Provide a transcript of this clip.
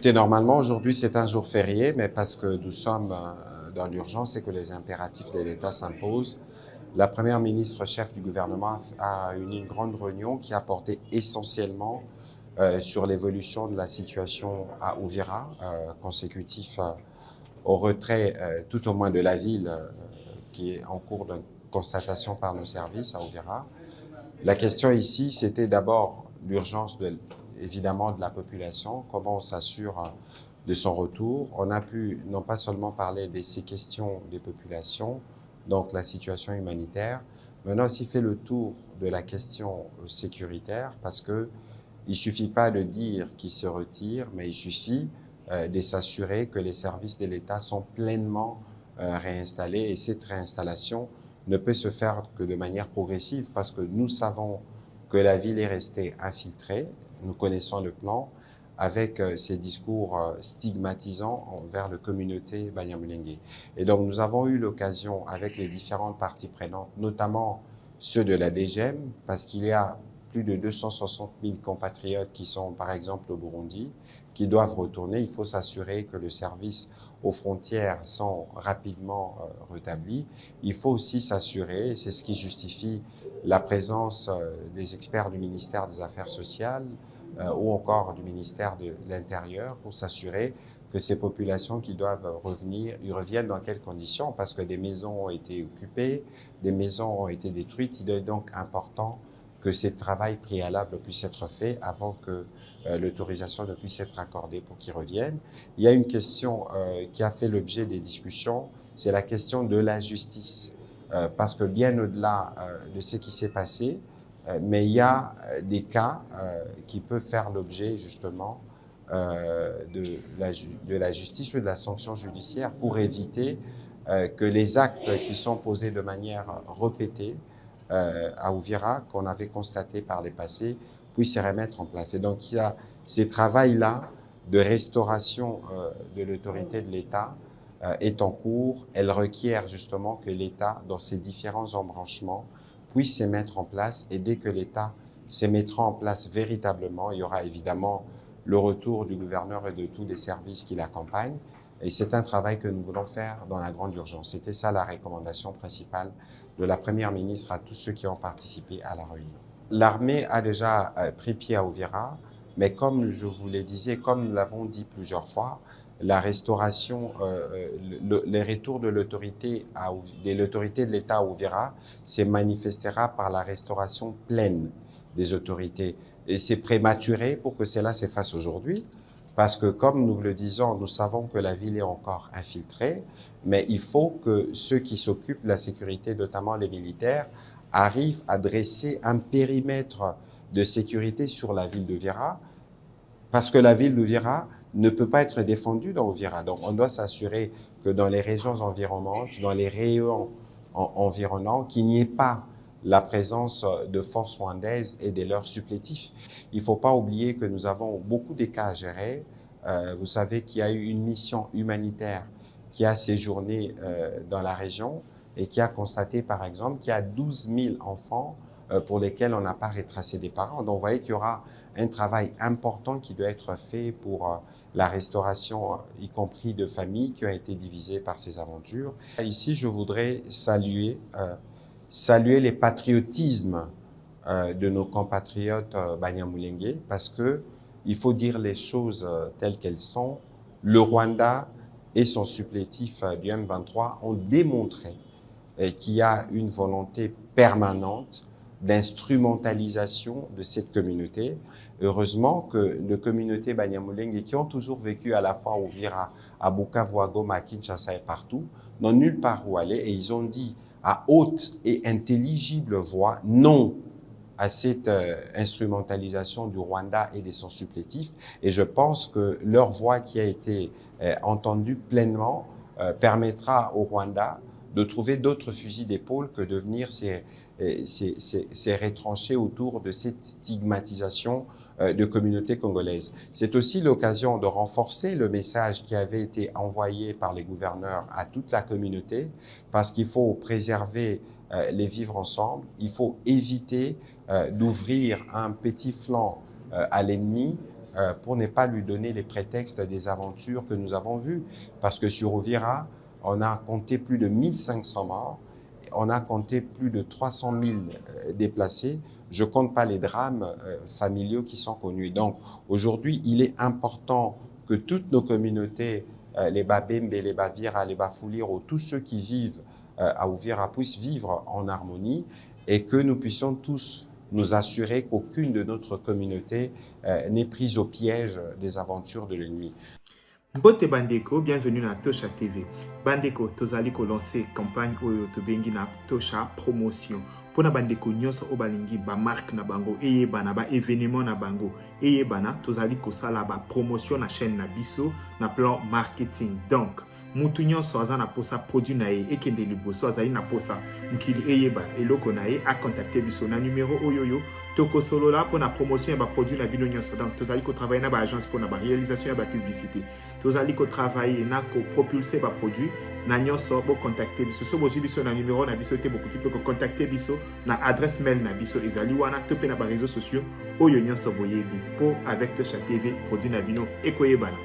Écoutez, normalement, aujourd'hui, c'est un jour férié, mais parce que nous sommes dans l'urgence et que les impératifs de l'État s'imposent, la première ministre chef du gouvernement a eu une grande réunion qui a porté essentiellement sur l'évolution de la situation à Uvira, consécutif au retrait tout au moins de la ville qui est en cours de constatation par nos services à Uvira. La question ici, c'était d'abord l'urgence évidemment de la population, comment on s'assure de son retour. On a pu non pas seulement parler de ces questions des populations, donc la situation humanitaire, mais on a aussi fait le tour de la question sécuritaire parce que il suffit pas de dire qu'il se retire, mais il suffit de s'assurer que les services de l'État sont pleinement réinstallés et cette réinstallation ne peut se faire que de manière progressive parce que nous savons que la ville est restée infiltrée, nous connaissons le plan, avec ces discours stigmatisants envers la communauté Banyamulenge. Et donc nous avons eu l'occasion avec les différentes parties prenantes, notamment ceux de la DGM, parce qu'il y a plus de 260 000 compatriotes qui sont par exemple au Burundi, qui doivent retourner. Il faut s'assurer que le service aux frontières sont rapidement rétablis. Il faut aussi s'assurer, et c'est ce qui justifie la présence des experts du ministère des Affaires sociales ou encore du ministère de l'Intérieur pour s'assurer que ces populations qui doivent revenir, ils reviennent dans quelles conditions, parce que des maisons ont été occupées, des maisons ont été détruites. Il est donc important que ce travail préalable puisse être fait avant que l'autorisation ne puisse être accordée pour qu'ils reviennent. Il y a une question qui a fait l'objet des discussions, c'est la question de la justice. Parce que bien au-delà de ce qui s'est passé, mais il y a des cas qui peuvent faire l'objet justement de la justice ou de la sanction judiciaire pour éviter que les actes qui sont posés de manière répétée à Uvira, qu'on avait constaté par les passés, puissent se remettre en place. Et donc il y a ces travails-là de restauration de l'autorité de l'État est en cours. Elle requiert justement que l'État, dans ses différents embranchements, puisse se mettre en place. Et dès que l'État se mettra en place véritablement, il y aura évidemment le retour du gouverneur et de tous les services qui l'accompagnent. Et c'est un travail que nous voulons faire dans la grande urgence. C'était ça la recommandation principale de la Première ministre à tous ceux qui ont participé à la réunion. L'armée a déjà pris pied à Uvira, mais comme je vous le disais, comme nous l'avons dit plusieurs fois, la restauration, le retour de l'autorité de l'État à Uvira se manifestera par la restauration pleine des autorités. Et c'est prématuré pour que cela se fasse aujourd'hui, parce que comme nous le disons, nous savons que la ville est encore infiltrée, mais il faut que ceux qui s'occupent de la sécurité, notamment les militaires, arrivent à dresser un périmètre de sécurité sur la ville d'Uvira, parce que la ville d'Uvira ne peut pas être défendue dans Uvira. Donc on doit s'assurer que dans les régions environnantes, dans les rayons environnants, qu'il n'y ait pas la présence de forces rwandaises et de leurs supplétifs. Il ne faut pas oublier que nous avons beaucoup de cas à gérer. Vous savez qu'il y a eu une mission humanitaire qui a séjourné dans la région et qui a constaté, par exemple, qu'il y a 12 000 enfants pour lesquels on n'a pas retracé des parents. Donc, vous voyez qu'il y aura un travail important qui doit être fait pour la restauration, y compris de familles qui ont été divisées par ces aventures. Ici, je voudrais saluer les patriotismes de nos compatriotes Banyamulenge, parce que il faut dire les choses telles qu'elles sont. Le Rwanda et son supplétif du M23 ont démontré qu'il y a une volonté permanente d'instrumentalisation de cette communauté. Heureusement que les communautés Banyamulenge, qui ont toujours vécu à la fois au Uvira, à Bukavu, à Goma, à Kinshasa et partout, n'ont nulle part où aller, et ils ont dit à haute et intelligible voix non à cette instrumentalisation du Rwanda et de son supplétif. Et je pense que leur voix qui a été entendue pleinement permettra au Rwanda de trouver d'autres fusils d'épaule que de venir se retrancher autour de cette stigmatisation de communauté congolaise. C'est aussi l'occasion de renforcer le message qui avait été envoyé par les gouverneurs à toute la communauté, parce qu'il faut préserver les vivre ensemble, il faut éviter d'ouvrir un petit flanc à l'ennemi pour ne pas lui donner les prétextes des aventures que nous avons vues. Parce que sur Uvira, on a compté plus de 1500 morts, on a compté plus de 300 000 déplacés. Je ne compte pas les drames familiaux qui sont connus. Donc aujourd'hui, il est important que toutes nos communautés, les Babembe, les Bavira, les Bafuliro, tous ceux qui vivent à Uvira puissent vivre en harmonie et que nous puissions tous nous assurer qu'aucune de notre communauté n'est prise au piège des aventures de l'ennemi. Mbote Bandeko, bienvenue dans Tosha TV. Bandeko, tozali ko lancer campagne oyo tobengi na Tosha promotion. Pona bandeko nyonso o balingi ba marque na bango eyeba na ba événement na bango eyeba na tozali ko sala ba promotion na chaîne na biso na plan marketing. Donc mutu nyonso aza na posa produit na ye ekende liboso azali na posa mukili eyeba eloko na ye a contacter biso na numéro oyoyo toko solo là pour la promotion ba produit na bino nyonso. Donc tozali ko travailler na ba agence pour na ba réalisation ya ba publicité. Tozali ko travailler na ko propulser ba produit na nyonso bo contacter biso so bozi biso na numéro na biso te beaucoup ko contacter biso na adresse mail na biso ezali wana to pe na ba réseaux sociaux oyo nyonso boyebi po avec Tosha TV produit na bino ekoyebana.